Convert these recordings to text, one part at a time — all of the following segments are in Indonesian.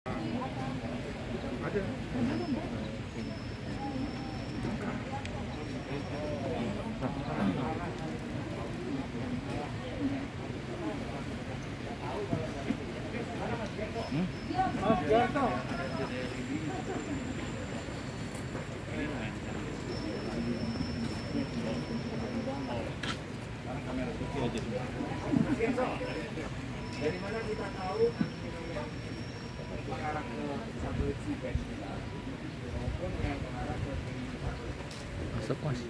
Ada. Dari mana kita tahu mengarah ke satelit Seabed kita maupun yang mengarah ke masuk mas.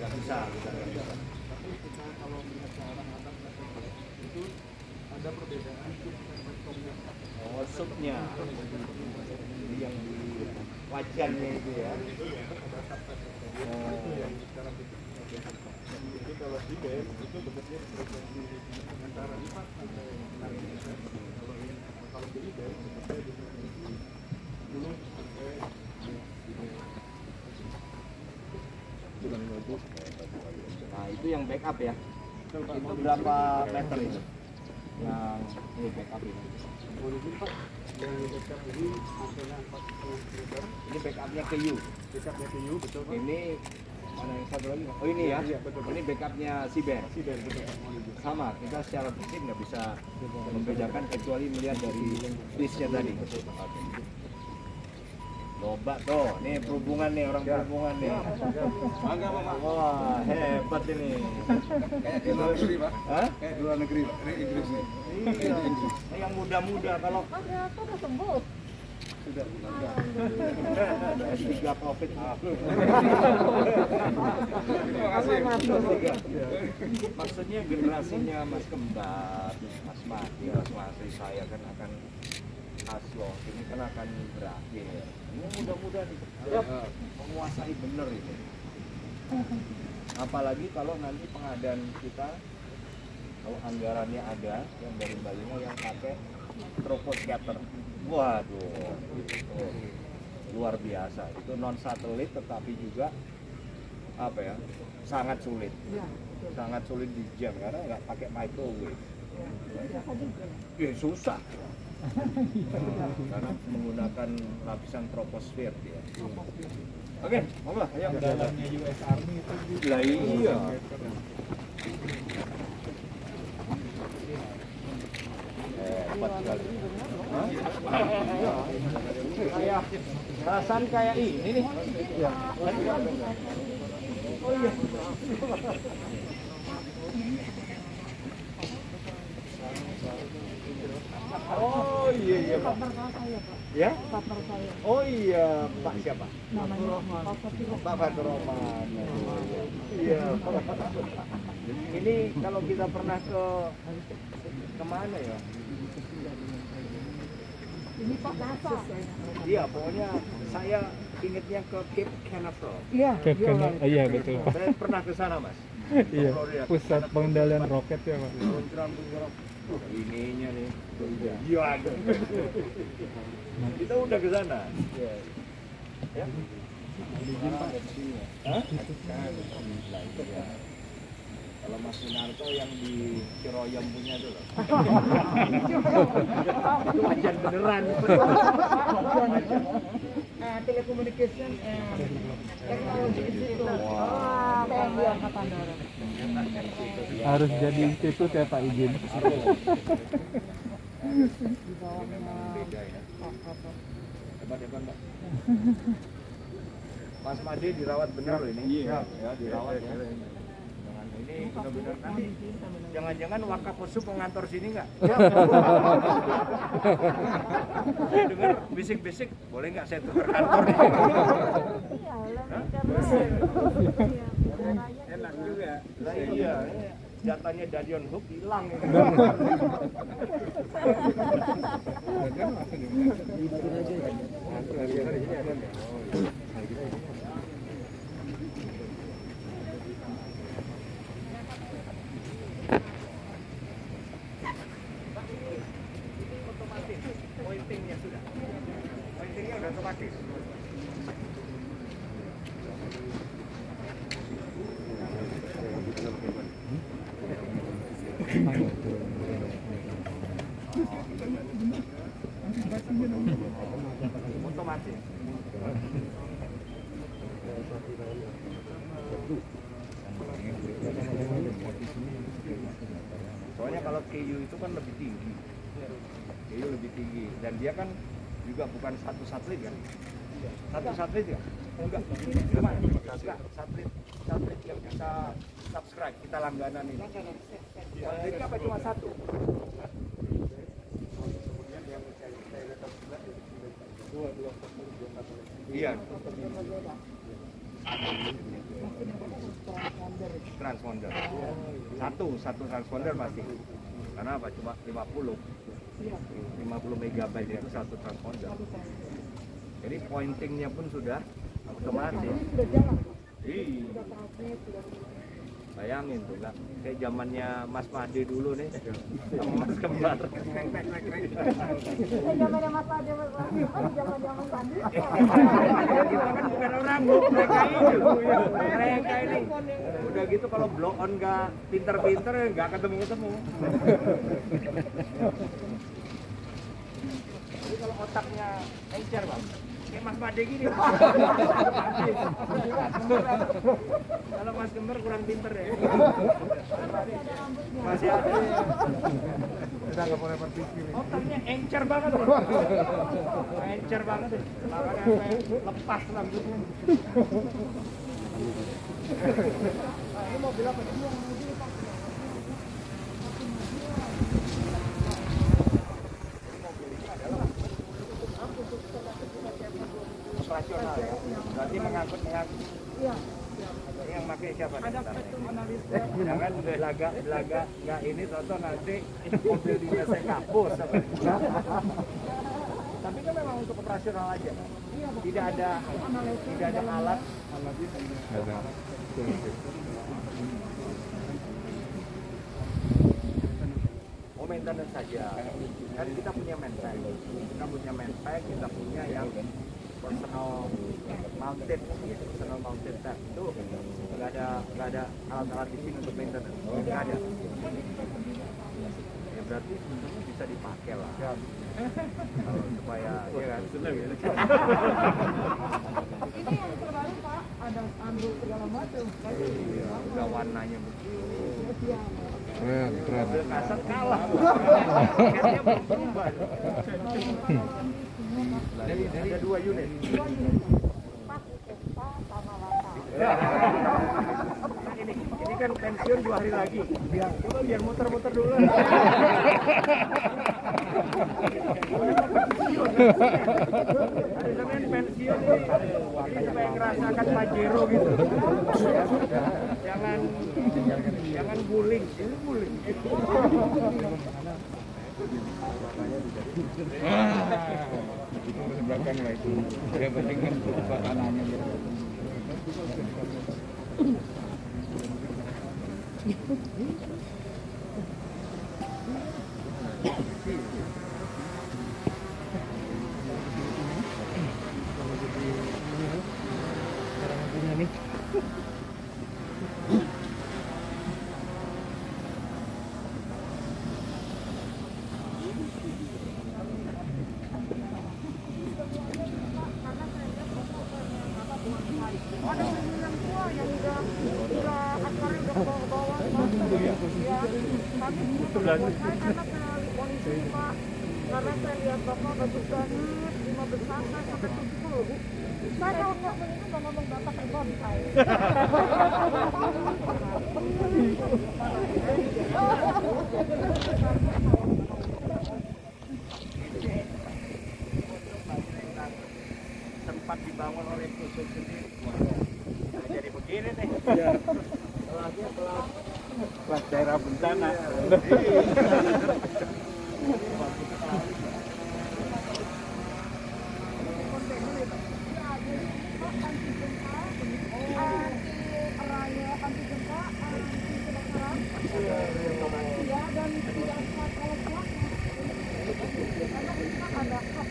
nggak bisa. Tapi kita kalau melihat ke arah atas itu ada perbedaan subnya. Oh, subnya. Yang di wajannya itu ya. Itu yang secara itu kalau di bed itu bentuknya frekuensi antara 4 sampai 6 meter. Kalau di bed bentuknya di frekuensi 10 sampai 15. Nah, itu yang backup ya. Itu berapa meter itu? Yang ini backup ini. Yang backup ini antena 4,5 meter. Ini backupnya ke U. Backupnya ke U, betul Pak. Ini mana yang satu lagi? Oh ini ya. Iya, betul. Ini backupnya Seabed. Seabed, betul Pak. Sama, kita secara fisik nggak bisa membedakan kecuali melihat dari disknya tadi. Oke. Coba tuh, nih perhubungan nih, orang perhubungan nih. Bangga Pak. Wah, hebat ini. Kayak di luar negeri Pak. Hah? Kayak di luar negeri Pak. Ini Inggris nih. Iya. Yang muda-muda kalau Ternyata udah sembuh. sudah S3 COVID. Terima kasih. Maksudnya generasinya Mas Kembar, Mas Mati, saya kan akan loh, ini kan akan berakhir. Ini muda-muda nih, menguasai bener ini. Apalagi kalau nanti pengadaan kita, kalau anggarannya ada, yang dari Balinya yang pakai troposcatter. Waduh, itu luar biasa. Itu non satelit tetapi juga apa ya, sangat sulit. Sangat sulit dijam karena nggak pakai microwave. Susah. Karena menggunakan lapisan troposfer dia. Oke, monggo ayo. Dalamnya US Army itu Lah iya. Hebat sekali. Hah? Kayak perasaan kayak ini nih. Ya. Oh iya. Oh iya Pak. Ya? Partner saya. Oh iya, Pak siapa? Namanya Pak Fatur Rahman. Iya. Ini kalau kita pernah ke kemana ya? Ini Pak NASA. Iya, pokoknya saya ingetnya ke Cape Canaveral. Iya. Iya betul Pak. Saya pernah ke sana, Mas. Iya. Pusat pengendalian roket ya Pak. Ininya nih. Iya. Kita udah ke sana. Iya. Ya. Hah? Iya. Kalau Mas Sunarto yang di Ciroyom punya itu loh. Itu wajan beneran. Telecommunication teknologi di situ. TNI Angkatan Darat. Harus jadi institut ya Pak izin. Di bawahnya Pak Kapol. Hebat Mbak. Mas Made dirawat bener loh ini. Iya, ya dirawat ya. Jangan ini benar-benar nanti jangan-jangan Wakapolsek pengantor sini nggak? Saya dengar bisik-bisik, boleh nggak saya tukar kantor? Enak juga. Nah, iya, jatahnya Dadion Hook hilang. Otomatis, pointingnya sudah. otomatis. Otomatis. Soalnya kalau KU itu kan lebih tinggi, KU lebih tinggi, dan dia kan juga bukan satu satelit kan? Satu satelit ya? Enggak, cuma satelit yang kita subscribe, kita langganan ini. Satelitnya apa cuma satu? Iya. Transponder. Satu transponder pasti. Karena apa? Cuma 50 megabyte itu satu transponder. Jadi pointingnya pun sudah otomatis. Iya. Bayangin tuh nggak kayak zamannya Mas Made dulu nih sama Mas Kembar. Zamannya Mas Ade, zaman tadi. Kita kan bukan orang bu, mereka ini udah gitu kalau blow on nggak pinter-pinter nggak ketemu. Jadi kalau otaknya encer bang, kayak Mas Made gini. Kalau Mas Kembar kurang pinter ya. Masih ada. Kita nggak boleh berpikir. Otaknya encer banget loh. Encer banget deh. Makanya sampai lepas rambutnya. Ini mobil apa nih? Operasional ya. Berarti mengangkut. Iya. Yang pakai siapa? Ada jangan belaga nggak ini toto nanti mobil dia saya kapus. Tapi kan memang untuk operasional aja. Tidak ada alat. Oh, maintenance saja. Kan kita punya manpack. Kita punya yang personal mounted tap itu nggak ada alat-alat di sini untuk maintenance, nggak ada. Ya berarti bisa dipakai lah. Kalau supaya ya kan. Ini yang terbaru Pak, ada Android segala macam. Iya, udah warnanya begini. Keren. Mobil kasat kalah. Kayaknya belum berubah. Ada 2 unit. Ini kan pensiun 2 hari lagi. Coba biar muter-muter dulu. Ada yang pensiun ini supaya ngerasakan Pajero gitu. Jangan guling, ini guling. Itu belakang lah itu. Dia penting kan suasananya gitu. Ada yang tua yang udah acaranya udah ke bawah. Ya, tapi saya anak polisi Pak, karena saya lihat Bapak bagus banget, 5 besar sampai 70 Bu. Saya kalau ngomong itu nggak ngomong Bapak terbang saya. Tempat dibangun oleh Kusuk sendiri. Nah, jadi begini nih. Kelas daerah bencana. Dan tidak semua kalau karena kita ada hak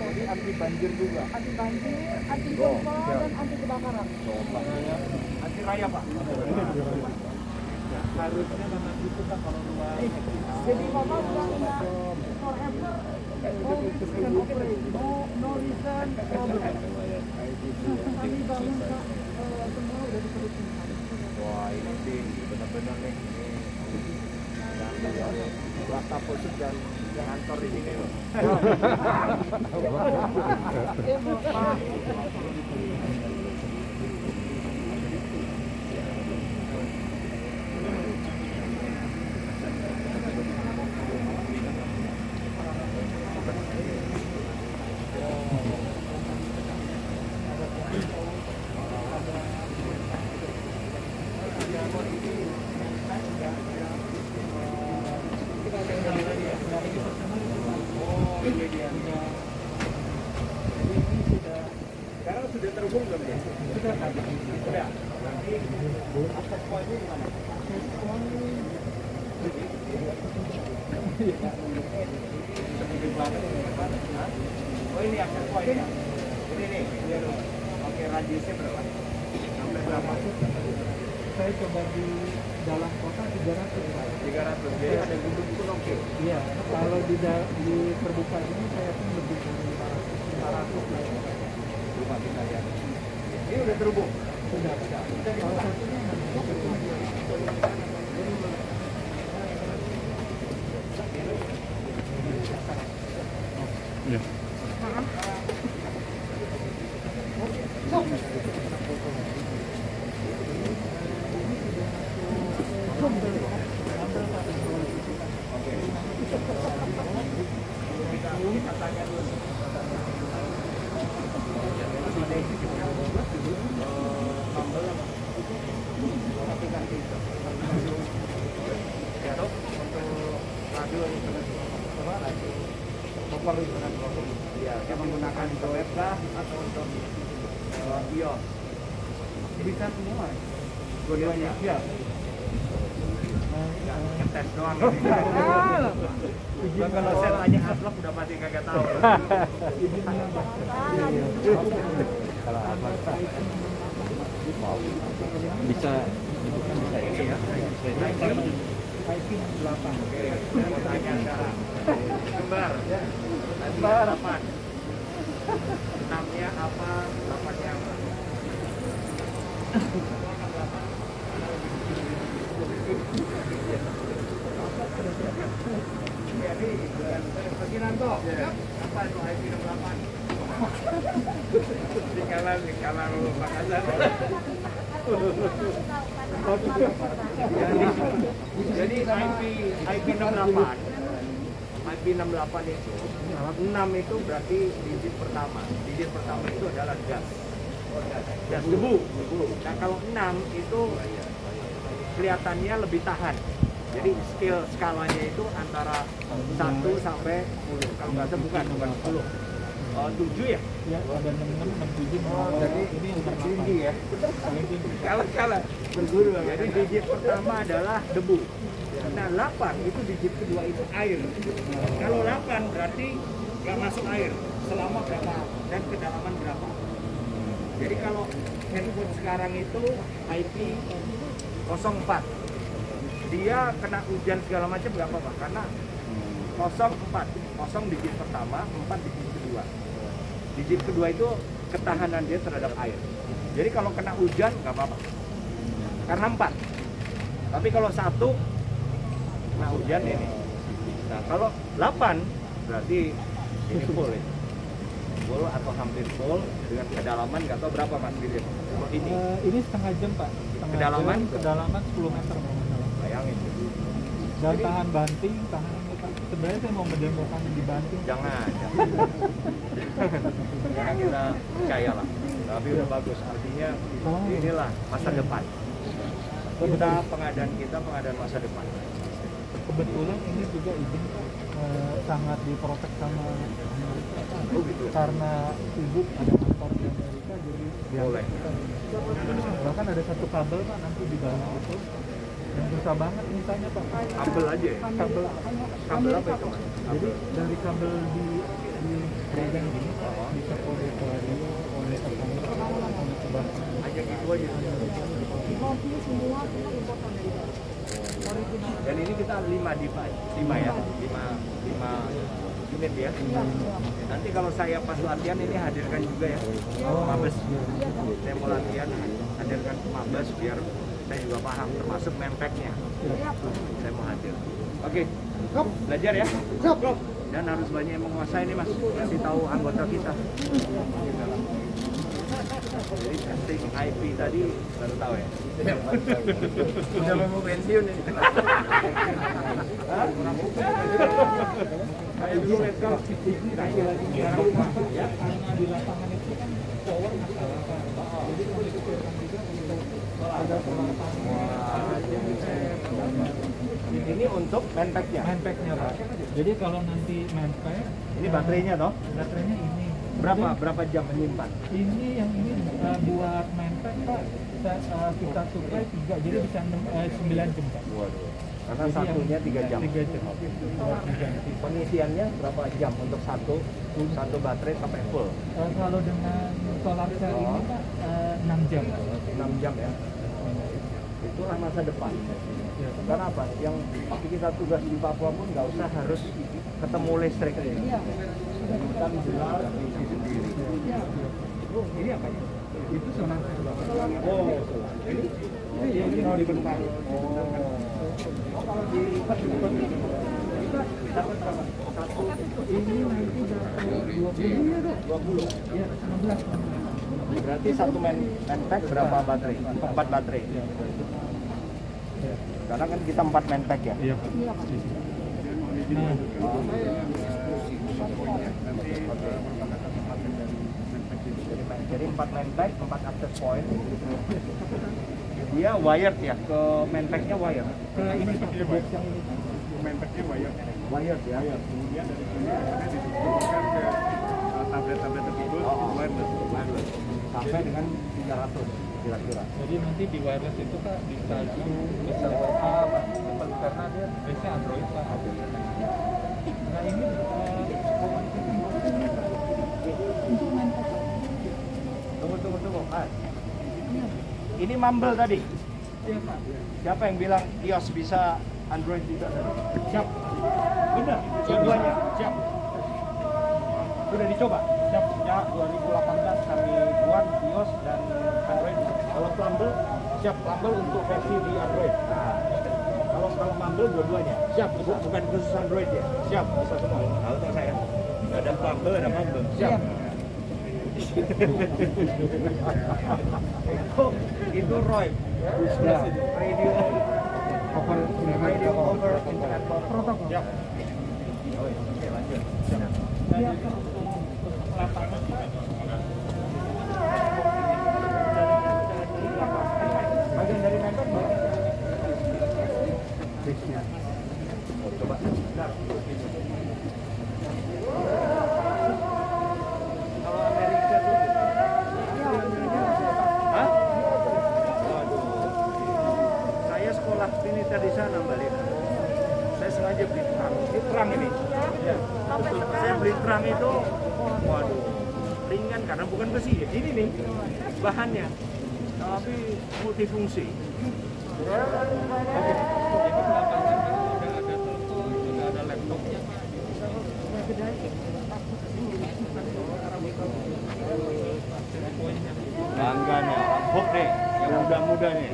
Jadi anti banjir juga. Anti banjir, anti gempa, dan anti kebakaran. Anti raya Pak. Harusnya memang itu Pak kalau luar. Jadi Bapak udah forever always can operate. No reason problem. Kami bangun Pak, semua udah diperhitungkan. Wah ini sih benar-benar nih. Rasa khusus dan kantor di sini loh. Sekarang sudah terhubung belum ya? Sudah. Nanti akses poinnya di mana? Oh ini akses poinnya. Ini nih. Oke, radiusnya berapa? Sampai berapa? Saya coba di dalam kota 300 Pak. 300. Jadi ada gudung pun oke. Iya, kalau di terbuka ini saya pun lebih dari 500 lah. Rumah kita ya. Ini udah terhubung. Sudah. Salah satunya Kita tanya dulu. Sambal apa? Tapi ganti itu. Ya dok, untuk radio apa radio? Popor itu kan popor. Iya, dia menggunakan web kah atau untuk iOS? bisa semua. Dua-duanya. Iya. Ngetes doang. Kalau saya tanya Aslak udah pasti kagak tahu. Bisa Ini ya. IP 8. Oke, saya mau tanya sekarang. Kembar. Kembar 8. 6-nya apa? 8-nya apa? Jadi, Pak Kinanto, apa itu IP 68? Dikala Pak Azhar. Jadi IP 68 itu 6 itu berarti digit pertama. Digit pertama itu adalah gas. Gas debu. Nah kalau 6 itu kelihatannya lebih tahan. Jadi skalanya itu antara 1 sampai 10. Kalau nggak salah bukan 10. 7 ya? Ya, ada 66, 67. Jadi ini untuk tinggi ya. paling tinggi. Kalah berguru. Jadi digit pertama adalah debu. Nah 8 itu digit kedua itu air. Kalau 8 berarti nggak masuk air selama berapa dan kedalaman berapa. Jadi kalau handphone sekarang itu IP 04 dia kena hujan segala macam nggak apa-apa karena 04 0 digit pertama 4 digit kedua. Digit kedua itu ketahanan dia terhadap air. Jadi kalau kena hujan nggak apa-apa karena 4. Tapi kalau 1 kena hujan ini. Nah kalau 8 berarti ini full ya. Full atau hampir full dengan kedalaman nggak tahu berapa Mas Billy. Ini Ini setengah jam Pak. Kedalaman? Kedalaman 10 meter kalau nggak salah. bayangin. Dan tahan banting, tahan ini Pak. Sebenarnya saya mau mendemokan di banting. Jangan. Karena kita percaya lah. Tapi udah bagus. Artinya inilah masa depan. Kita pengadaan masa depan. Kebetulan ini juga izin Pak, sangat diprotek sama Amerika Pak. Oh gitu. Karena sibuk ada kantor di Amerika jadi Boleh. bahkan ada satu kabel Pak nanti di dalam itu yang susah banget misalnya Pak. Kabel aja ya? Kabel Kabel apa itu? jadi dari kabel di pegang gini logonya. Mobil semua kita importan dari dalam. Original. Dan ini kita 5 device, 5 ya, 5 unit ya. Nanti kalau saya pas latihan ini hadirkan juga ya, Mabes. Saya mau latihan, hadirkan ke Mabes biar saya juga paham, termasuk mempeknya. Saya mau hadir. Oke, belajar ya. Dan harus banyak yang menguasai nih mas, kasih tahu anggota kita. Jadi testing IP tadi baru tahu ya. Udah mau pensiun ini. Kayak dulu let's ya. Di lapangan itu kan power masalah Pak. Jadi kalau dipikirkan juga untuk ada Ini untuk manpacknya. manpacknya Pak. Jadi kalau nanti manpack, Ini baterainya toh? baterainya ini. Berapa jam menyimpan? Ini yang ini buat manpack Pak. Kita supply 3, jadi bisa 9 jam Pak. Waduh. Karena Jadi satunya yang 3 jam. 3 jam. Buat diganti. Pengisiannya berapa jam untuk satu baterai sampai full? Kalau dengan solar cell ini Pak 6 jam. 6 jam ya. Itulah masa depan. Ya. Karena apa? Yang kita tugas di Papua pun nggak usah harus ketemu listrik. Kita jual isi sendiri. Ini apa ya? Itu solar cell. Oh, ini mau dibentang. Oh, kalau dilipat dapat berapa? Satu. Ini nanti dapat 20. Ya, 16. Berarti satu manpack berapa baterai? 4 baterai. Karena kan kita 4 manpack ya. Iya. Nah, Jadi 4 manpack, 4 access point. Dia wired ya, ke manpacknya wired. ke ini Pak, ke box yang ini. Manpacknya wire. Wired ya. Kemudian dari sini akhirnya didistribusikan ke tablet-tablet tersebut wireless. Sampai dengan 300 kira-kira. Jadi nanti di wireless itu Pak bisa Zoom, bisa WA, Pak. Karena dia biasanya Android Pak. Nah ini untuk manfaat. Tunggu. Ini Mumble tadi. Iya Pak. Siapa yang bilang iOS bisa Android juga tadi? Siap. Benar. Dua-duanya. Siap. Sudah dicoba? Siap. Ya 2018 kami buat iOS dan Android. Kalau Mumble, siap Mumble untuk versi di Android. Nah, kalau Mumble dua-duanya. Siap. Bukan khusus Android ya. Siap. Bisa semua. Tahu tak saya? Ada Mumble, ada Mumble. Siap. Itu Roy. Ya. Radio over internet protokol. Siap. Oke, lanjut. Siap. Bagian dari member coba. Kalau Amerika tuh hah? Waduh. Saya sekolah militer di sana, Mbak Lina. Saya sengaja beli terang. Ini terang ini. Ya. Saya beli terang itu, waduh, ringan karena bukan besi. Ini nih bahannya, tapi multifungsi. Jadi belakangan udah ada telepon, udah ada laptopnya Pak. Bangga nih, empuk deh, yang muda-muda nih.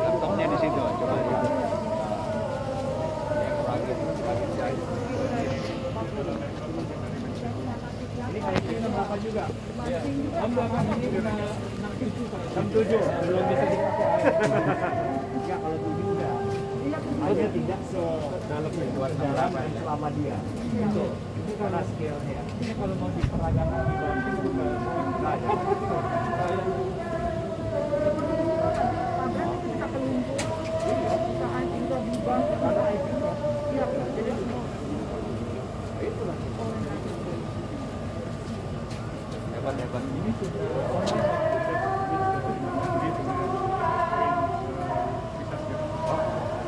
Laptopnya di situ, coba lihat. Ini kayak gini berapa juga? Ya. Belakangan ini udah 67 Pak. 67, Belum bisa dipakai. Enggak, kalau 7 udah. Harusnya tidak sedalam dalam selama dia. Itu karena skillnya. Ini kalau mau diperagakan di bawah itu juga Bisa kelumpur, bisa juga berubah. Iya, jadi Hebat. ini sudah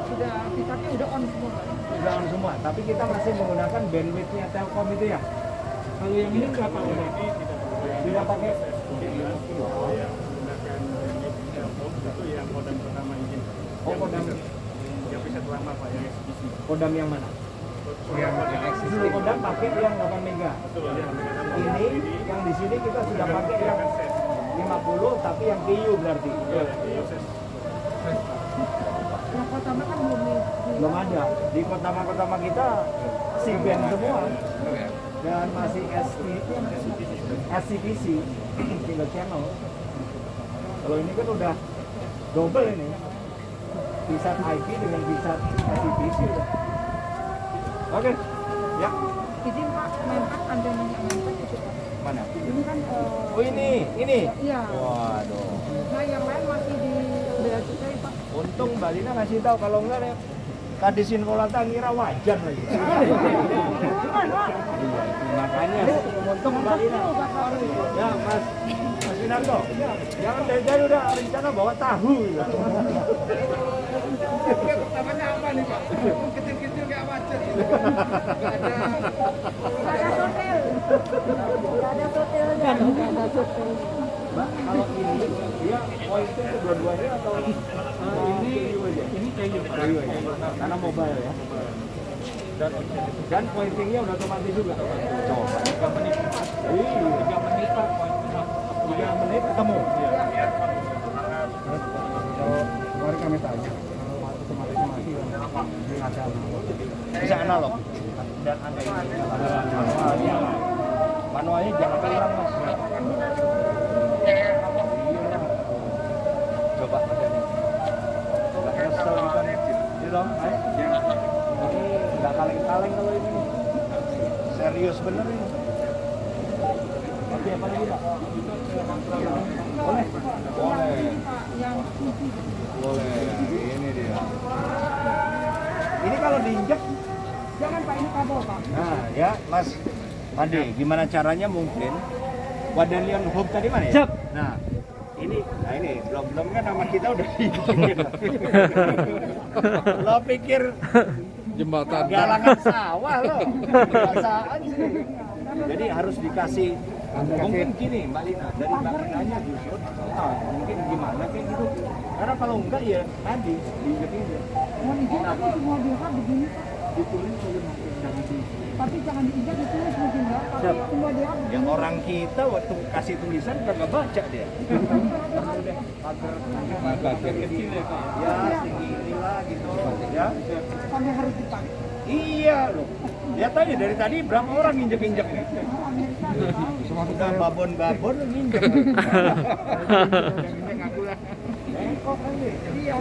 sudah sifatnya udah on semua Pak. Udah on semua, tapi kita masih menggunakan bandwidth-nya Telkom itu ya. Kalau yang ini berapa udah? Tidak pakai yang menggunakan itu yang modem pertama ini. Oh, modem yang bisa lama Pak, yang XBC. kodam yang mana? Yang existing. Kodam pakai yang 8 mega. Ini yang di sini kita sudah pakai yang 50 tapi yang TU berarti. Yang pertama kan Belum ada. Di kota-kota kita C-band semua. Dan masih SCPC single channel. Kalau ini kan udah double ini. Bisa IP dengan bisa SCPC udah. Oke. Ya. izin Pak, Menpak ada minyak mentah itu Pak. Mana? Ini kan Oh ini. iya. Waduh. Nah yang lain masih di bea cukai Pak. Untung Mbak Lina ngasih tahu, kalau enggak ya Kadisin Kolata ngira wajan lagi. Makanya untung Mbak Lina. Ya Mas Winarto, jangan dari udah rencana bawa tahu. Pertamanya apa nih Pak? Kecil-kecil kayak wajan. Nggak ada sotel. Nggak ada sotelnya. Nggak ada sotel. Mbak, kalau ini dia pointing kedua-duanya atau ini aja? Ini kayu aja. Karena mobile ya. Dan pointingnya udah otomatis juga. Coba 3 menit. Iya, 3 menit Pak pointingnya. 3 menit ketemu. Iya. Kemarin kami tanya, otomatis mati bisa analog dan ada manualnya. Manualnya jangan kelarang Mas. Coba Mas ini. Enggak kesel kita nih. Ini dong, Mas. Ini enggak kaleng-kaleng kalau ini. Serius bener ini. Oke, apa lagi, Pak? Boleh? Boleh. Yang Boleh. Ini dia. Ini kalau diinjek jangan Pak, ini kabel Pak. nah, ya, Mas Pandi, gimana caranya mungkin Wadalion Hub tadi mana ya? Siap. Nah, ini belum kan nama kita udah lo pikir Jembatan. galangan sawah lo, biasaan sih. Jadi harus dikasih mungkin gini Mbak Lina, dari Mbak Linanya justru mungkin gimana kayak gitu. Karena kalau enggak ya tadi diinjek-injek. Mau izin tapi semua DH begini Pak. Ditulis oleh Tapi jangan diinjak ditulis mungkin ya. Tapi semua DH begini. yang orang kita waktu kasih tulisan kagak baca dia. Pagar kecil ya Pak. Ya segini lah gitu ya. Sampai harus dipakai. Iya loh. Lihat aja dari tadi berapa orang injek-injek nih. Sudah babon-babon nginjek. Bengkok kan nih. Iya.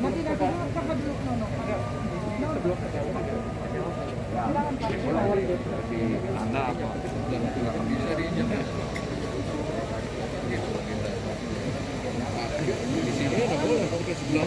Nanti coba dulu Nono. Anda apa? Nggak bisa diinjak. Di sini nggak boleh, kalau ke sebelah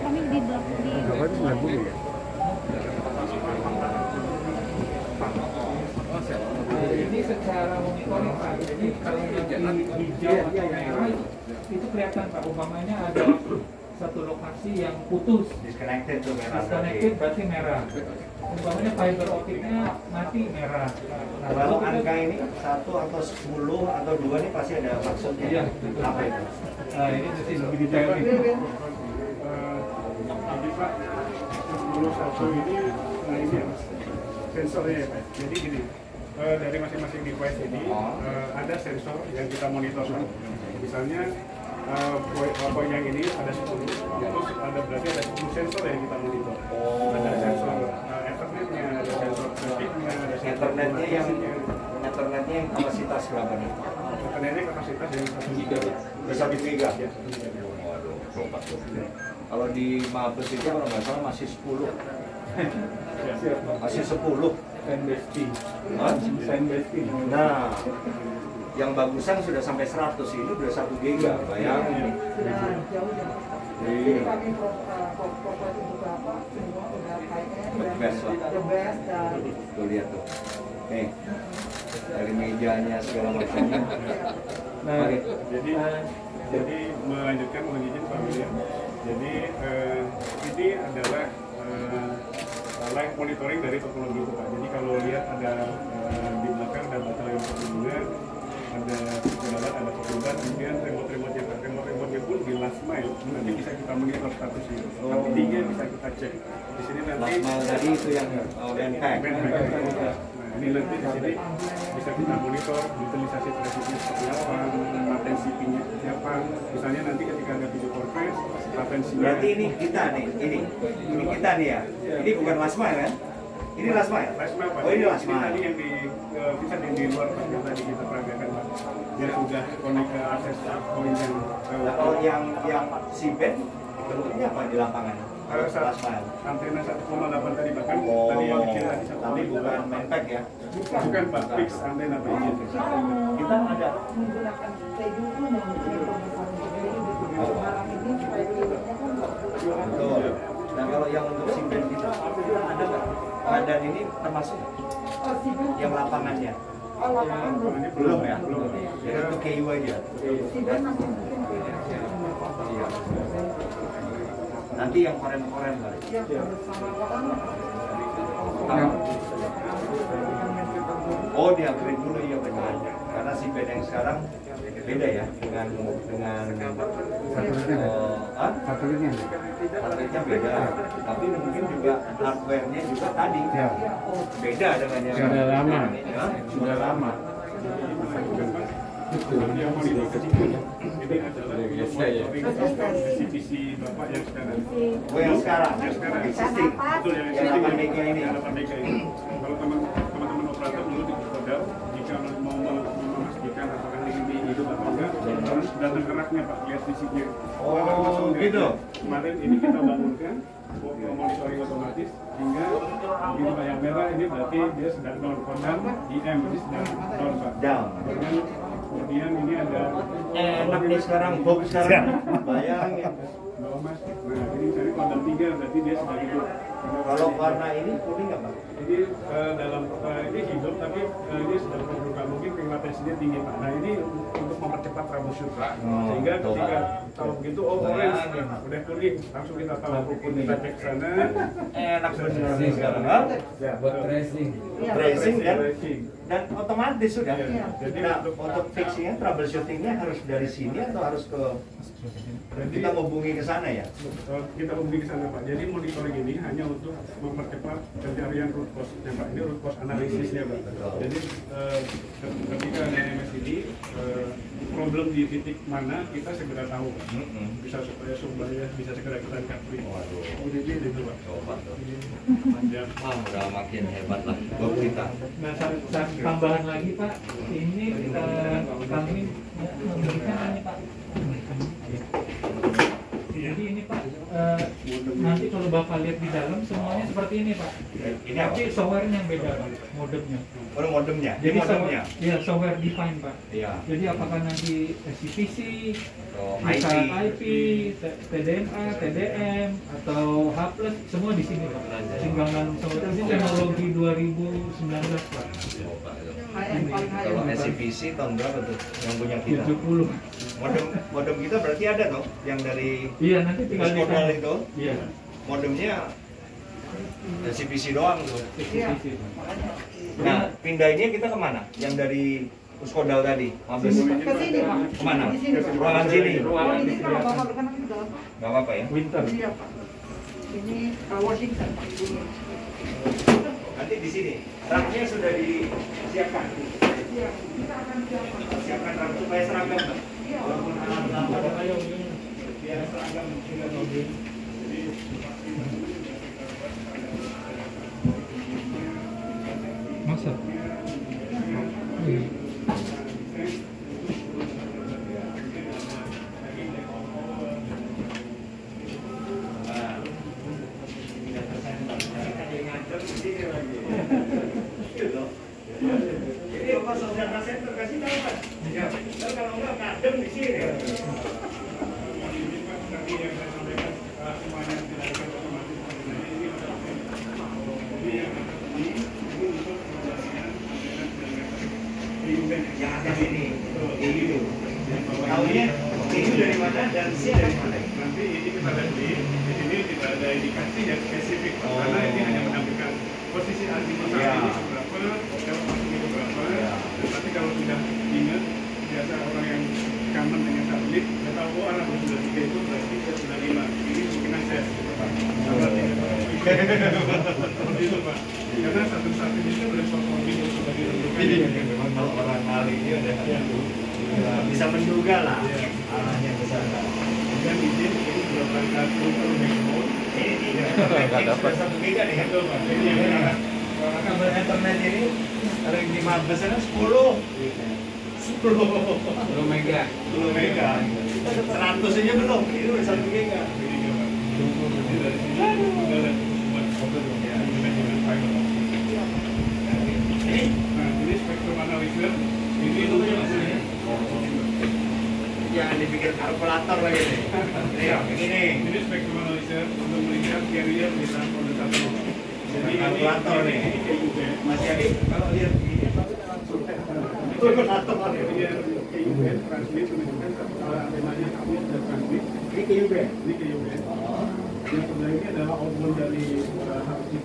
Kami di Ini secara monitoring Pak, jadi kalau yang hijau atau merah itu kelihatan Pak, umpamanya ada satu lokasi yang putus, Disconnected tuh merah. disconnected berarti merah. Umpamanya fiber optiknya mati merah. Nah, Kalau kita- angka ini 1 atau 10 atau 2 ini pasti ada maksudnya. Iya. Apa itu? Nah ini mesti lebih detail nih. Jadi Pak, 10 ini, nah ini ya Mas, sensornya ya Pak. Jadi gini, dari masing-masing device ini ada sensor yang kita monitor Pak. Misalnya poin yang ini ada 10, terus ada berarti ada 10 sensor yang kita monitor. Ada sensor Ethernetnya, ada sensor trafficnya, ada sensor Internetnya yang komunikasinya. Ethernetnya yang kapasitas berapa nih? Ethernetnya kapasitas yang 1 giga. Udah 1 giga? Ya. Waduh, tobat tuh. Kalau di Mabes itu kalau nggak salah masih 10. Masih 10. Nah, yang bagusan sudah sampai 100, ini udah 1 giga, bayangin. Iya. The best lah. Tuh lihat tuh. Nih, dari mejanya segala macamnya. Nah, jadi melanjutkan izin Pak William. Jadi ini adalah live monitoring dari teknologi itu Pak. Jadi kalau lihat ada di belakang ada batalion perlindungan, ada jalan, ada petugas, kemudian remote-nya pun di last mile nanti bisa kita monitor statusnya. Tingginya bisa kita cek. Di sini nanti Last mile tadi itu yang landpack. Nah, ini nanti di sini bisa kita monitor utilisasi trafficnya seperti apa, latensi pingnya seperti apa. Misalnya nanti ketika ada video conference, latensinya. Berarti ini kita nih, ini kita nih ya. Ini bukan last mile kan? Ini last mile. Last mile, Pak. Oh, ini last Ini tadi mile. yang di bisa yang di luar Pak, yang tadi kita peragakan Pak. Dia sudah connect ke akses point yang Nah, kalau yang si band bentuknya apa di lapangan? Last mile. antena 1,8 tadi Pak kan Oh, tadi yang dikira tadi 1,8. tapi bukan manpack ya? Bukan Pak, fix antena Pak. Kita ada. menggunakan schedule itu yang terbesar barang ini supaya dilihatnya kan Betul. Dan kalau yang untuk si band kita ada nggak? Badan ini termasuk yang lapangannya? lapangan Belum ya? Belum. Jadi untuk KU aja. sibuk masih mungkin Iya. Nanti yang koren-koren kali. ya bersama orang Oh, di-upgrade dulu ya benar. Karena si band yang sekarang beda ya dengan satelitnya beda. Tapi mungkin juga hardware-nya juga tadi beda dengan yang Sudah lama. Ya, sudah lama. Yang mau diberikan ini adalah monitoring sistem CPC Bapak yang sekarang. Oh, yang sekarang existing. Betul yang Yang 8 mega ini. Yang 8 mega ini. Kalau teman-teman operator dulu di Kodam, jika mau memastikan apakah ini hidup atau enggak, harus datang ke raknya Pak, lihat fisiknya. Oh, gitu. Kemarin ini kita bangunkan monitoring otomatis hingga ini Pak yang merah ini berarti dia sedang down, Kodam IM ini sedang down Pak. Down. Kemudian ini ada Enak nih sekarang, Bob sekarang. Bayangin. bawah Mas. Nah ini misalnya Kodam 3 berarti dia sedang hidup. Kalau warna ini kuning nggak, Pak? Ini dalam ini hidup tapi ini sedang terbuka mungkin latensinya tinggi Pak. Nah ini untuk mempercepat troubleshoot Pak. Sehingga ketika kalau begitu orange udah kuning langsung kita tahu kita cek sana. Enak bener sih sekarang. Hah? Buat tracing. Tracing dan Tracing. otomatis sudah. Iya. Jadi Nah, untuk fixingnya, troubleshootingnya harus dari sini atau harus ke kita hubungi ke sana ya? Kita hubungi ke sana Pak. Jadi monitoring ini hanya untuk mempercepat pencarian root cause-nya Pak. Ini root cause analisisnya Pak. Jadi ketika ada MS ini problem di titik mana kita segera tahu Pak. Bisa supaya sumbernya bisa segera kita capture. Waduh. Gitu Pak. Coba tuh. Ya. Wah, udah makin hebat lah Bob kita. Nah, tambahan lagi Pak, ini kami memberikan ini Pak. Jadi ini Pak, nanti kalau Bapak lihat di dalam semuanya seperti ini Pak. Ini apa? Tapi software-nya yang beda Pak, modemnya. Oh, modemnya. Jadi modemnya. ya software define Pak. Iya. Jadi apakah nanti SCPC, Oh, bisa IP. IP, TDMA, TDM, atau H+, semua di sini Pak. Tinggalan software ini teknologi 2019 Pak. yang paling Kalau SCPC tahun berapa tuh yang punya kita? 70. Modem kita berarti ada dong yang dari Iya, nanti tinggal Uskodal itu. Iya, Modemnya SCPC doang tuh. SCPC. Nah, pindahnya kita kemana? Yang dari Uskodal tadi, Mabes. ke sini Pak. Kemana? Di sini Pak. Ruangan sini. Ruangan Ini di kalau sebelah Bapak sana. berkenan ke dalam Gak apa-apa ya. Winter. iya Pak. Ini Washington Pak. Nanti di sini. Raknya sudah disiapkan. Iya, kita akan siapkan. Siapkan rak supaya seragam, Mbak. Iya. Walaupun anak-anak biar seragam juga mobil. Masa? sektor kasih tahu Pak. Ya. Ntar kalau enggak kadem di sini. Ini Pak, tadi yang saya sampaikan semuanya tidak akan otomatis. Ini jadi yang ini untuk pembagian Yang ada ini. Ini. Tahunya ini dari mana dan si dari mana? nanti ini kita lihat di sini tidak ada indikasi yang spesifik karena ini hanya menampilkan posisi anti masalah ini seberapa, kalau masuk itu berapa. Dan nanti kalau sudah ingat biasa orang yang kangen dengan satelit, saya tahu oh anak sudah 3 itu berarti saya sudah 5. Ini mungkin saya seperti itu Pak. Karena satu-satu itu beresponsif untuk sudah ditentukan. Memang kalau orang kali ini udah bisa menduga lah arahnya ke sana. Dan izin ini sudah berangkat untuk backbone. Ini tidak dapat 1 giga nih kan? Betul Pak. Jadi yang berangkat Kabel internet ini kalau di Mabes kan 10 mega. 10 mega 100 aja belum, ini udah 1 giga. Jadi dari sini sudah ada buat foto ya, dengan fiber. Nah, ini spektrum analyzer ini untuk hasilnya. Jangan dipikir kalkulator lagi nih. Ini yang ini. Ini spektrum analyzer untuk melihat carrier di transponder satu. Jadi Kalkulator nih. ini KUB. Masih ada kalau lihat ini kalkulator. Carrier KUB transmit menunjukkan antenanya kami sudah transmit. Ini KUB. Ini KUB. Yang sebelah ini adalah outbound dari hub chip.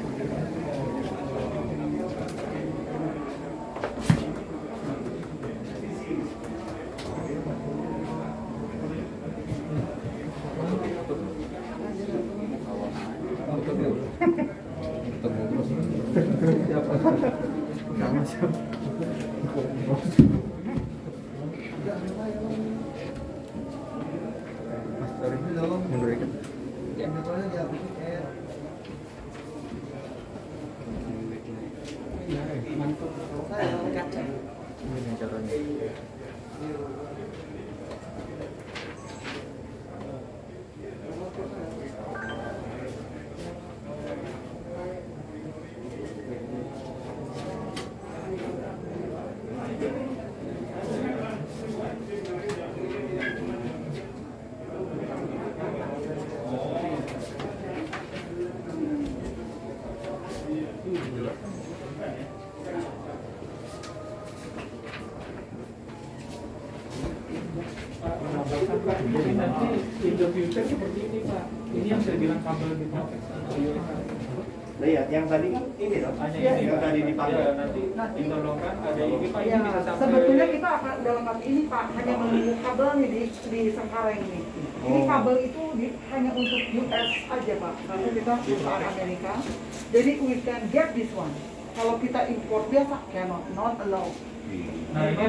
Jadi nanti in the future seperti ini Pak. Ini yang saya bilang kabel di Lihat yang tadi kan ini loh. Hanya Yang ini Pak. tadi dipakai. Ya, nanti ditolongkan ada ini Pak. Ini Ya, bisa sampai. sebetulnya kita akan dalam hal ini Pak hanya menunggu kabelnya di Sengkareng ini. Ini kabel itu hanya untuk US aja Pak, karena kita perusahaan Amerika. Jadi we can get this one. Kalau kita import biasa cannot, not allowed. Nah ini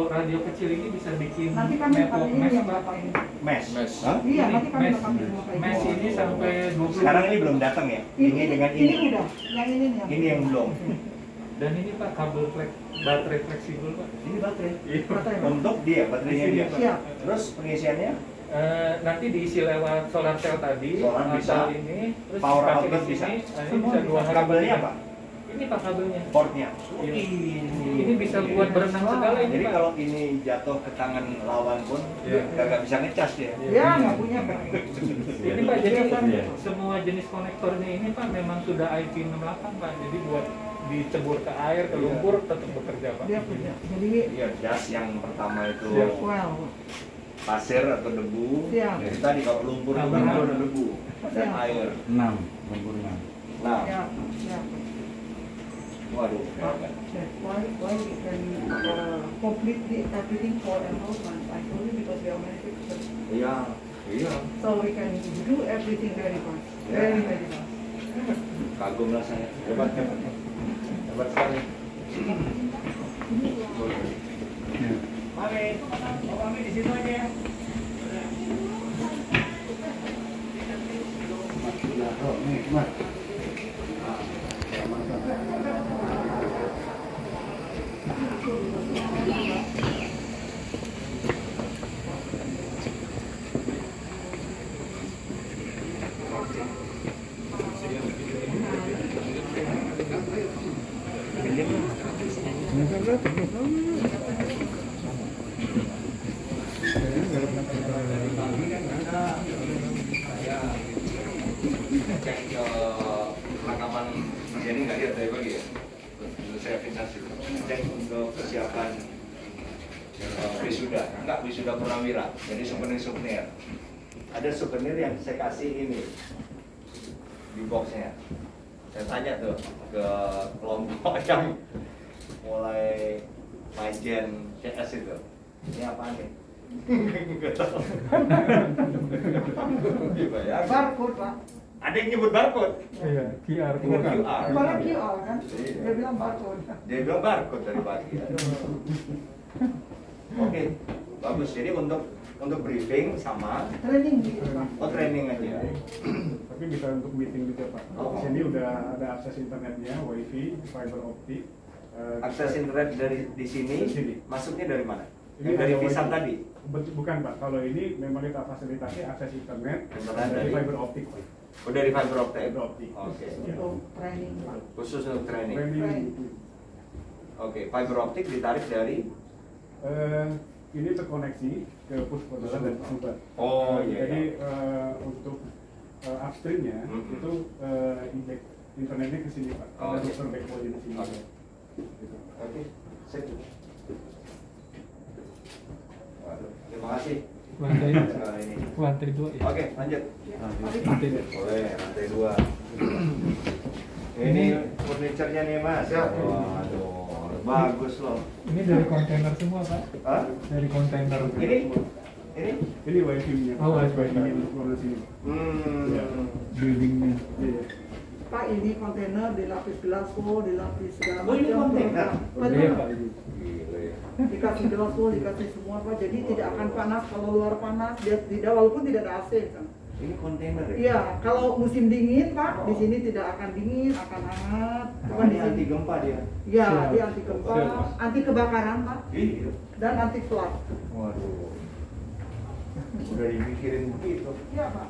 radio kecil ini bisa bikin Nanti kami network ini mesh yang Pak. berapa ini? Mesh. Hah? Iya, nanti kami Mesh, akan semua kayak mesh gitu. ini sampai 20. Sekarang ini belum datang ya? Ini dengan ini. udah, yang ini nih. Ini yang belum. Dan ini Pak kabel baterai fleksibel Pak. Ini baterai. Baterai, Pak. Untuk dia, baterainya dia. Siap. Terus pengisiannya? Nanti diisi lewat solar cell tadi, Solar bisa. atau ini, terus Power dipakai outlet di bisa. sini, ini bisa 2 hari. Kabelnya apa? Ini Pak kabelnya. Portnya. Iya. Ini bisa buat berenang segala ini Jadi Pak. kalau ini jatuh ke tangan lawan pun kagak bisa ngecas ya. Ya, nggak punya Pak. Ini Pak, jadi kan semua jenis konektornya ini Pak memang sudah IP68 Pak. Jadi buat dicebur ke air, ke lumpur tetap bekerja Pak. Dia punya. Jadi, Iya, jas yang pertama itu well, pasir atau debu. Siap. Jadi tadi kalau lumpur itu Siap. kan ada debu dan Siap. air. 6 lumpurnya. Nah, ya, ya. waduh. Why we can completely everything for enrollment? I told you because we are manufacturers. Iya, iya. So we can do everything very fast, very fast. Kagum lah saya. Hebat, hebat. Hebat sekali. Mari, kami di situ aja ya. wisuda, enggak wisuda purnawira. Jadi souvenir. Ada souvenir yang saya kasih ini di boxnya. Saya tanya tuh ke kelompok yang mulai majen CS itu, ini apa nih? Nggak tahu. Dibayar. Barcode Pak. Ada yang nyebut barcode. Iya, QR Dengan code. QR. Kepala QR kan? Iya. Dia bilang barcode. Dia bilang barcode dari pagi. Oke, bagus. Jadi untuk briefing sama Training gitu Pak. training aja. Tapi bisa untuk meeting juga Pak. Oh. Di sini udah ada akses internetnya, wifi, fiber optik. Akses internet dari di sini, Di sini. masuknya dari mana? Ini Yang dari ada Visam wifi. tadi. Bukan Pak, kalau ini memang kita fasilitasi akses internet Internet dari dari- fiber optik Pak. Oh, dari fiber optik. Fiber optik. Oke. Untuk training Pak. Khusus untuk training. Training. Oke, fiber optik ditarik dari. Ini terkoneksi ke Puspodola dan Sumber. Oh, iya, Jadi iya. untuk upstreamnya Mhm. itu injek internetnya ke sini Pak. Oh, Ada iya. dokter backbone di sini. Oke. Gitu. Oke, sip. Waduh, terima kasih. Lantai Sekarang ini. lantai 2 ya. Oke, lanjut. Lantai 2. Boleh, lantai 2. Ini furniturnya nih Mas. Waduh, bagus loh. Ini dari kontainer semua, Pak. Hah? Dari kontainer. Ini? Ini wifi-nya. Oh, wifi-nya. Ini di sini. Buildingnya. Iya. Pak ini kontainer dilapis glasswool, dilapis segala Oh, ini kontainer? Iya, Benar. Pak. Gile. Dikasih glasswool, dikasih semua Pak. Jadi tidak akan panas kalau luar panas. Dia tidak walaupun tidak ada AC kan. Ini kontainer ya? Iya, kalau musim dingin Pak, di sini tidak akan dingin, akan hangat. Cuma Ini di anti sini. gempa dia. Iya, Siap. dia anti gempa, Siap. anti kebakaran Pak, Iya. dan anti flood. Waduh. Udah dipikirin begitu. Iya Pak.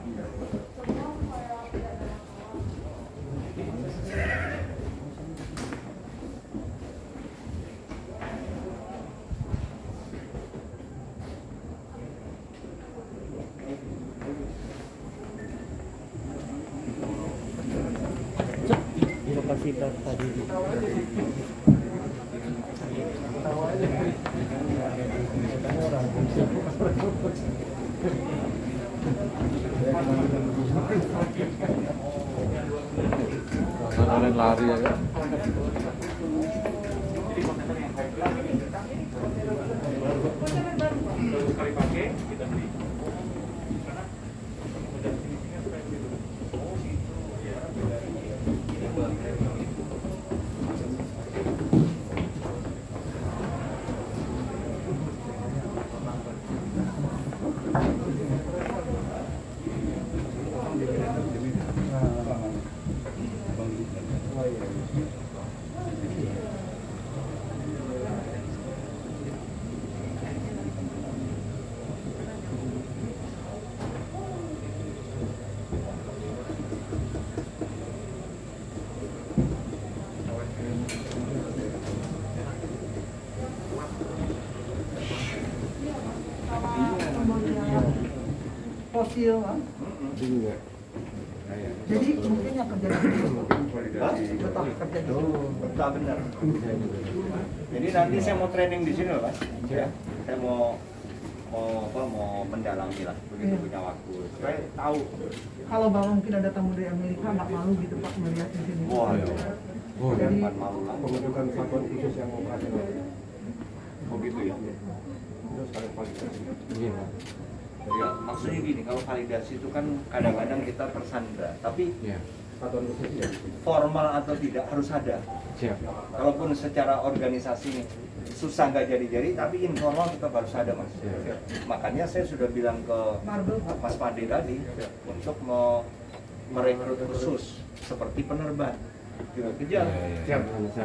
Di lokasi tadi. Kalian lari ya kan? Sekali pakai kita beli. Fosil Pak. Jadi mungkin yang kerja di sini betah kerja di sini. Betul benar. Jadi nanti saya mau training di sini loh Mas. Ya. Saya mau mendalami lah begitu Iya. punya waktu. Supaya tahu. Kalau Bapak mungkin ada tamu dari Amerika, nggak malu gitu Pak melihat di sini. Wah, Oh, ya. Jadi Depan malu lah. Pembentukan satuan khusus yang operasional. Oh gitu ya. Itu sekali validasi. Iya. Ya, maksudnya gini, kalau validasi itu kan kadang-kadang kita tersandra, tapi Iya. Satuan khusus ya. formal atau tidak harus ada. Siap. Kalaupun secara organisasi susah nggak jadi-jadi, tapi informal kita harus ada Mas. Iya. Makanya saya sudah bilang ke Marble Pak. Mas Pade tadi untuk merekrut khusus seperti penerbang. Kita kejar. Siap.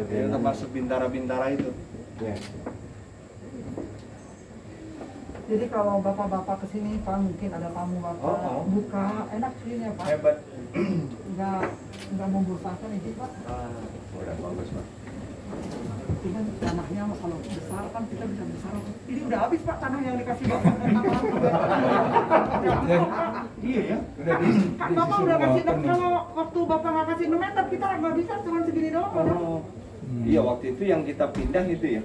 Ya, termasuk bintara-bintara itu. Iya. Jadi kalau bapak-bapak kesini Pak mungkin ada tamu Bapak Oh. buka enak sih ya Pak. Hebat. Nggak membosankan ini Pak. Udah bagus Pak. Cuman tanahnya kalau besar kan kita bisa besar. Ini udah habis Pak tanah yang dikasih Bapak. Iya ya. Kan Bapak udah kasih kalau waktu Bapak nggak kasih 6 meter kita nggak bisa cuma segini doang. Pak. Oh. Iya waktu itu yang kita pindah itu ya.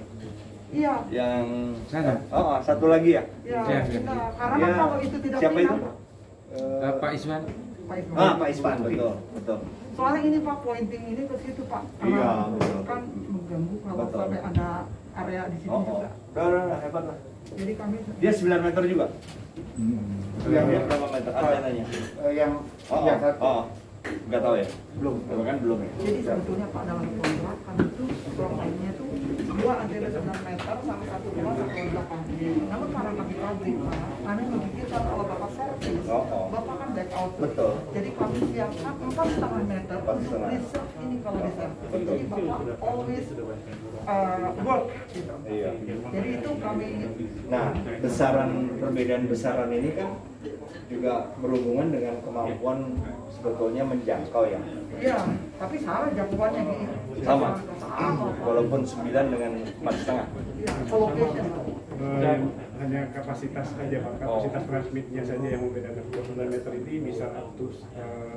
Iya. Yang Sana. oh, satu lagi ya? Ya, Ya, benar. Karena Ya. kan kalau itu tidak Siapa final, itu? Pak Iswan. Pak Isman. Pak Ispan, betul, betul. Soalnya ini Pak pointing ini ke situ Pak. Iya, Karena betul. kan mengganggu kalau Betul. sampai ada area di situ Oh, juga. udah, hebat lah. Jadi kami Dia 9 meter juga? Yang berapa meter antenanya? Yang Nggak tahu ya? Belum, kan belum ya? Jadi sebetulnya Pak dalam kontrak kami itu programnya itu 2 antena 9 meter sama 1 rumah 1 belakang. Namun karena kami pabrik Pak, kami memikirkan kalau Bapak servis, Bapak kan back out. Betul. Jadi kami siapkan 4,5 meter untuk 4,5. reserve ini kalau di servis. Betul. Jadi Bapak always work gitu. Iya. Jadi itu kami Nah, perbedaan besaran ini kan juga berhubungan dengan kemampuan sebetulnya menjangkau ya. iya, tapi salah jangkauannya gini. Sama. Sama. Walaupun 9 dengan 4,5. Iya, collocation. Hanya kapasitas saja Pak, kapasitas transmitnya saja yang membedakan. 9 meter ini bisa up to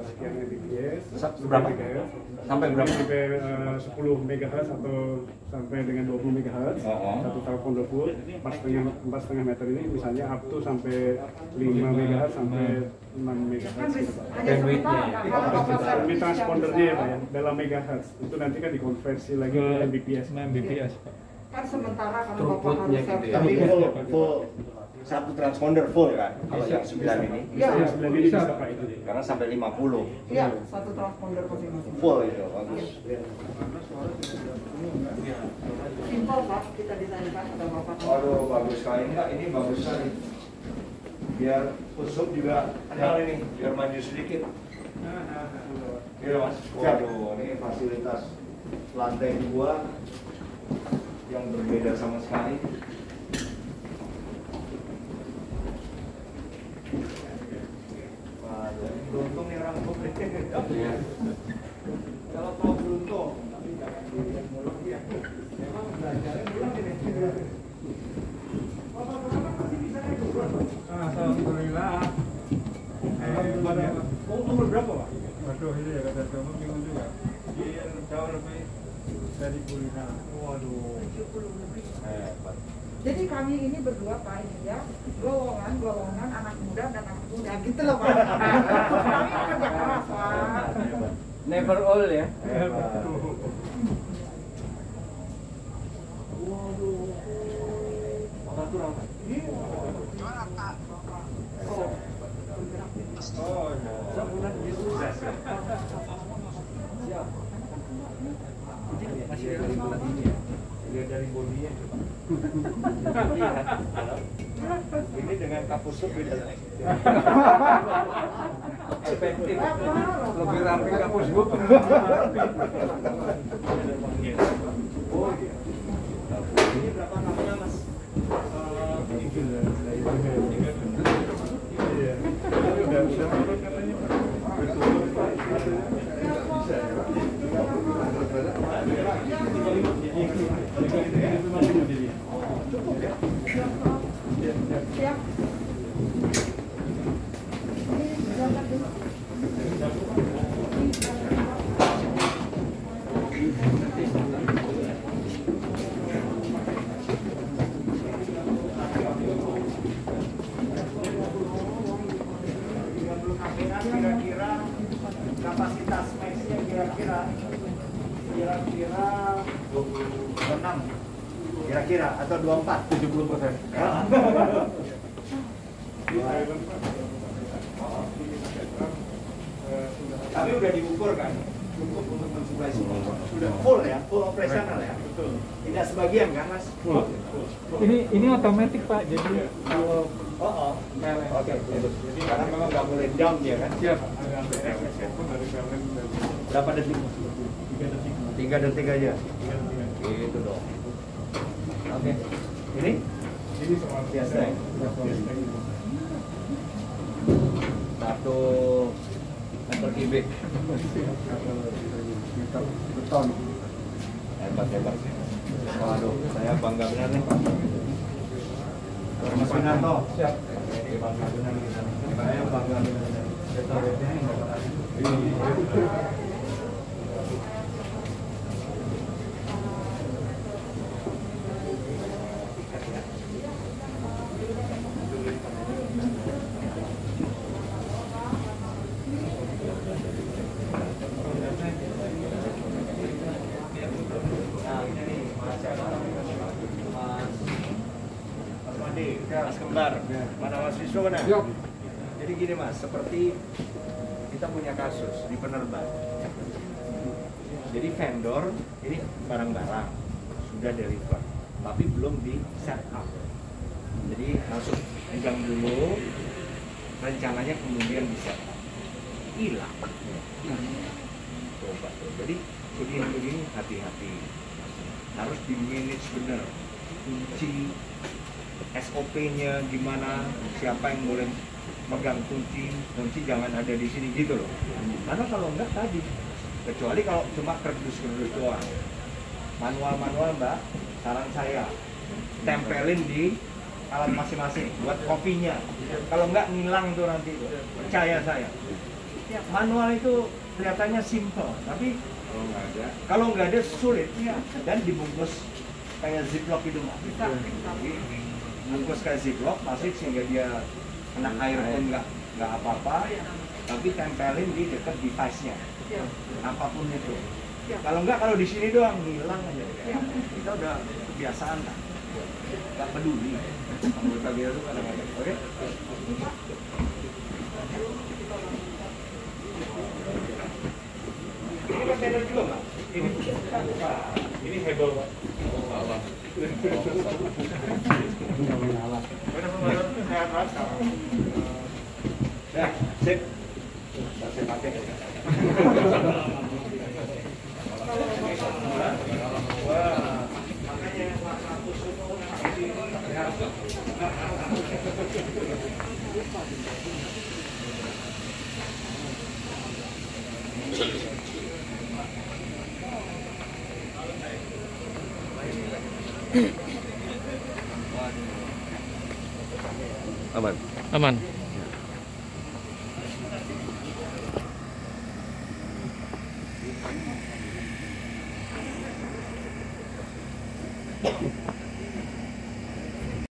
sekian Mbps. Berapa? MHz. Sampai berapa? Sampai 10 MHz atau sampai dengan 20 MHz. Satu telepon full 4,5 meter ini misalnya up to sampai 5 MHz sampai 6 MHz. Kan gitu, Pak. hanya sementara kalau Bapak servis Ini yang transpondernya ya Pak ya, besar. dalam megahertz. Itu nanti kan dikonversi lagi ke Mbps. Mbps Pak. Kan sementara kalau Bapak harus servis. Tapi full satu transponder full kan? Kalau yang 9 ini. Iya, Yang 9 ini bisa Pak itu. Karena sampai 50 iya, satu transponder masing-masing. full itu, bagus. Simpel Pak, kita desainkan ada Bapak. Waduh, bagus sekali. Enggak, ini bagus sekali. Biar usuk juga kenal ini, biar maju sedikit. Iya Mas. Waduh, ini fasilitas lantai 2 yang berbeda sama sekali. Waduh, ini beruntung nih orang publik. Kalau mau beruntung, tapi jangan dilihat mulut ya. Memang belajarnya mulut ini. Alhamdulillah. Umur berapa Pak? Waduh, ini ya kata kamu bingung juga. Dia jauh lebih dari kuliner. Waduh. Hebat. Jadi kami ini berdua Pak ini ya, golongan anak muda dan anak muda gitu loh Pak. Kami kerja keras Pak. Never all ya. Lihat dari bodinya coba. Ini dengan kapusuk beda. Efektif. Lebih rapi kapus gua. Oh iya. Ini berapa namanya Mas? Udah menurut katanya Pak. Siap. Kira-kira kapasitas maxnya kira-kira 26 kira-kira atau 24 70%. Tapi udah diukur kan cukup untuk mensuplai semua. Sudah full ya, full operasional ya. Betul. Tidak sebagian kan Mas? Ini otomatis Pak, jadi kalau Oke. Jadi karena memang nggak boleh down ya kan? siap. Berapa detik? 3 detik aja. Gitu dong. Oke. Ini? Ini soal Biasa ya? 1 meter kubik. beton. Hebat. Waduh, saya bangga benar nih. Mas Winanto. Siap. Bangga benar nih. Saya bangga benar. Pak D, Mas Kembar, mana Mas Wisnu mana? Jadi gini Mas, seperti kita punya kasus di penerbangan. Jadi vendor ini barang-barang sudah deliver, tapi belum di set up. Jadi langsung pegang dulu, rencananya kemudian di set up, hilang. Coba tuh. Jadi begini hati-hati, harus di manage bener, kunci SOP-nya gimana, siapa yang boleh megang kunci jangan ada di sini gitu loh. Karena kalau enggak tadi, kecuali kalau cuma kerdus-kerdus doang, manual Mbak, saran saya tempelin di alat masing-masing buat kopinya. Kalau enggak ngilang tuh nanti, percaya saya. Manual itu kelihatannya simple, tapi kalau nggak ada sulit ya. Dan dibungkus kayak ziplock itu nggak bisa. Bungkus kayak ziplock masih sehingga dia kena air pun nggak apa-apa, tapi tempelin di dekat device-nya, apapun itu. Kalau nggak, kalau di sini doang hilang aja. Kita udah kebiasaan kan, nggak peduli. Anggota biasa tuh kadang-kadang. Oke. Ini kontainer juga Mbak? Ini hebel Pak. Salah. Sehat Mas. Ya, sip. Saya pakai. Wah, makanya Pak Satu semua Aman. Aman.